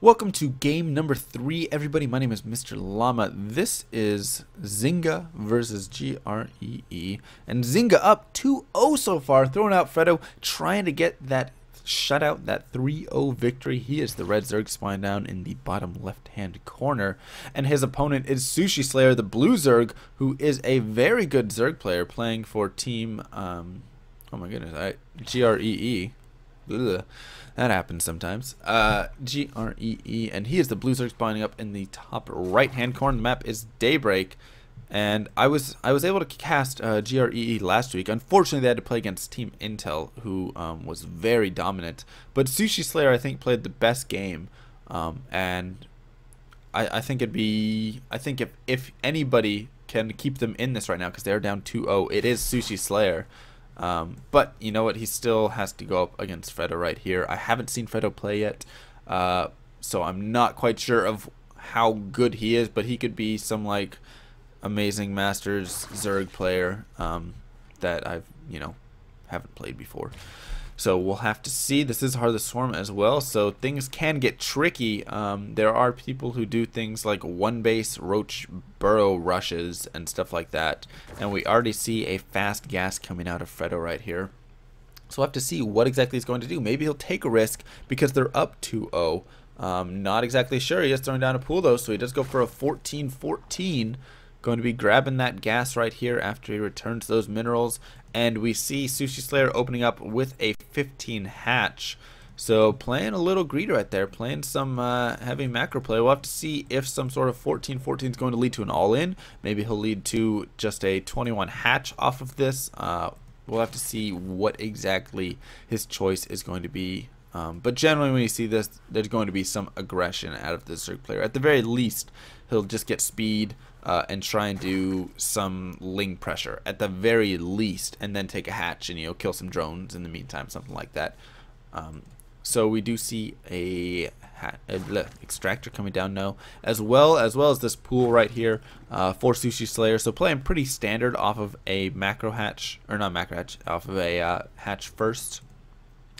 Welcome to game number 3, everybody. My name is Mr. Llama. This is Zynga versus GREE. And Zynga up 2-0 so far, throwing out Fredo, trying to get that shutout, that 3-0 victory. He is the red Zerg spine down in the bottom left-hand corner. And his opponent is Sushi Slayer, the blue Zerg, who is a very good Zerg player, playing for team, oh my goodness, GREE. Ugh. That happens sometimes. GREE, and he is the blue Zerg spawning up in the top right-hand corner. The map is Daybreak, and I was able to cast GREE last week. Unfortunately, they had to play against Team Intel, who was very dominant. But Sushi Slayer, I think, played the best game, and I think if anybody can keep them in this right now, because they're down 2-0, it is Sushi Slayer. But you know what, he still has to go up against Fredo right here. I haven't seen Fredo play yet, so I'm not quite sure of how good he is, but he could be some like amazing Masters Zerg player that I've haven't played before. So we'll have to see. This is Heart of the Swarm as well, so things can get tricky. There are people who do things like one base roach burrow rushes and stuff like that, and we already see a fast gas coming out of Fredo right here. So we'll have to see what exactly he's going to do. Maybe he'll take a risk because they're up 2-0. Not exactly sure. He is throwing down a pool though, so he does go for a 14-14. Going to be grabbing that gas right here after he returns those minerals, and we see Sushi Slayer opening up with a 15 hatch. So playing a little greed right there, playing some heavy macro play. We'll have to see if some sort of 14-14 is going to lead to an all-in. Maybe he'll lead to just a 21 hatch off of this. We'll have to see what exactly his choice is going to be. But generally when you see this, there's going to be some aggression out of the Zerg player. At the very least, he'll just get speed and try and do some Ling pressure at the very least, and then take a hatch and kill some drones in the meantime, something like that. So we do see a extractor coming down now, as well as this pool right here for Sushi Slayer. So playing pretty standard off of a macro hatch, or not macro hatch, off of a hatch first.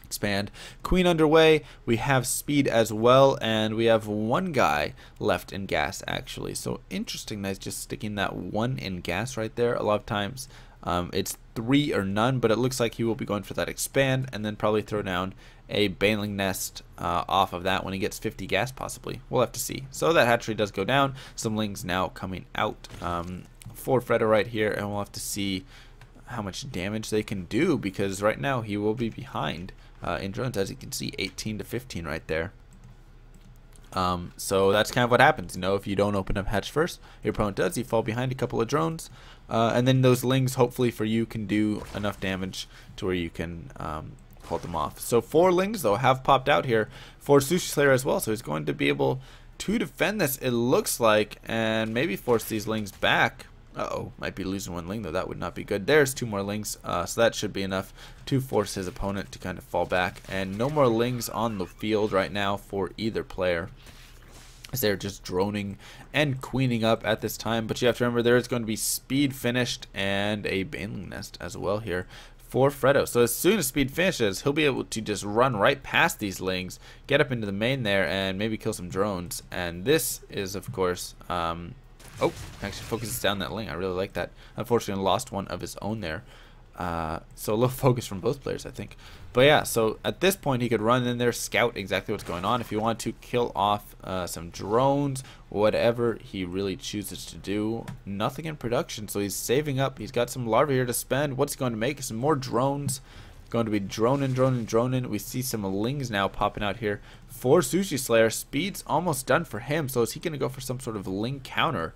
Expand. Queen underway. We have speed as well, and we have one guy left in gas actually. So interesting that he's just sticking that one in gas right there. A lot of times it's 3 or none, but it looks like he will be going for that expand and then probably throw down a baneling nest off of that when he gets 50 gas possibly. We'll have to see. So that hatchery does go down. Some Lings now coming out for Fredo right here, and we'll have to see how much damage they can do, because right now he will be behind in drones, as you can see, 18-15 right there. So that's kind of what happens, if you don't open up hatch first, your opponent does, you fall behind a couple of drones, and then those Lings hopefully for you can do enough damage to where you can hold them off. So 4 Lings though have popped out here for Sushi Slayer as well, so he's going to be able to defend this, it looks like, and maybe force these Lings back. Uh-oh, might be losing 1 Ling though, that would not be good. There's 2 more Lings, so that should be enough to force his opponent to kind of fall back. And no more Lings on the field right now for either player, as they're just droning and queening up at this time. But you have to remember there is going to be speed finished and a baneling nest as well here for Fredo. So as soon as speed finishes, he'll be able to just run right past these Lings, get up into the main there, and maybe kill some drones. And this is, of course, oh, actually focuses down that Ling. I really like that. Unfortunately, lost one of his own there. So a little focus from both players, I think. But yeah, so at this point, he could run in there, scout exactly what's going on. If you want to kill off some drones, whatever he really chooses to do. Nothing in production, so he's saving up. He's got some larvae here to spend. What's he going to make? Some more drones. Going to be droning. We see some Lings now popping out here for Sushi Slayer. Speed's almost done for him, so is he going to go for some sort of Ling counter?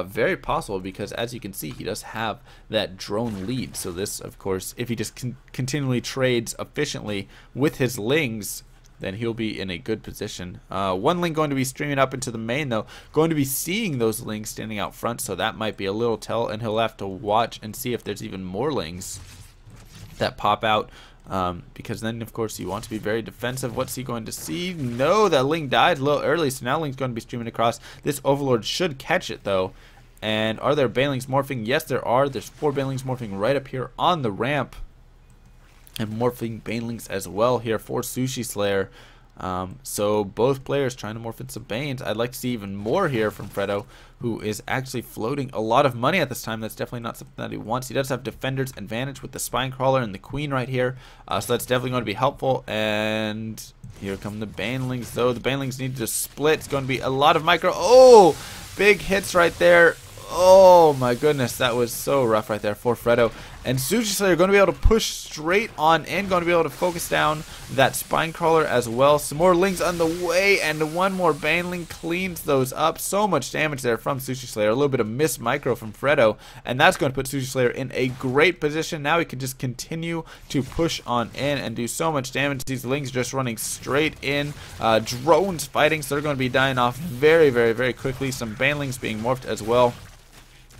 Very possible, because as you can see, he does have that drone lead. So this, of course, if he just continually trades efficiently with his Lings, then he'll be in a good position. 1 Ling going to be streaming up into the main though, going to be seeing those Lings standing out front, so that might be a little tell, and he'll have to watch and see if there's even more Lings that pop out, because then of course you want to be very defensive. What's he going to see? No, that Ling died a little early, so now Ling's going to be streaming across. This Overlord should catch it though. And are there banelings morphing? Yes, there are. There's 4 banelings morphing right up here on the ramp, and morphing banelings as well here for Sushi Slayer. So both players trying to morph in some Banes. I'd like to see even more here from Fredo, who is actually floating a lot of money at this time. That's definitely not something that he wants. He does have Defender's Advantage with the Spine Crawler and the Queen right here, so that's definitely going to be helpful. And here come the Banelings, though. The Banelings need to split. It's going to be a lot of micro. Oh, big hits right there. Oh my goodness, that was so rough right there for Fredo. And Sushi Slayer going to be able to push straight on in, going to be able to focus down that Spine Crawler as well. Some more Lings on the way, and one more Baneling cleans those up. So much damage there from Sushi Slayer. A little bit of missed micro from Fredo, and that's going to put Sushi Slayer in a great position. Now he can just continue to push on in and do so much damage. These Lings just running straight in. Drones fighting, so they're going to be dying off very, very, very quickly. Some Banelings being morphed as well.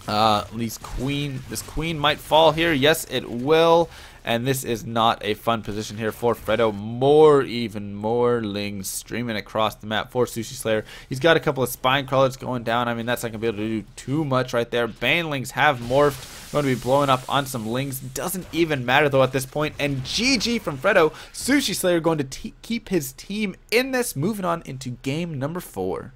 This queen might fall here. Yes, it will. And this is not a fun position here for Fredo. Even more Lings streaming across the map for Sushi Slayer. He's got a couple of Spine Crawlers going down. I mean, that's not going to be able to do too much right there. Banelings have morphed. Going to be blowing up on some Lings. Doesn't even matter, though, at this point. And GG from Fredo. Sushi Slayer going to keep his team in this. Moving on into game number 4.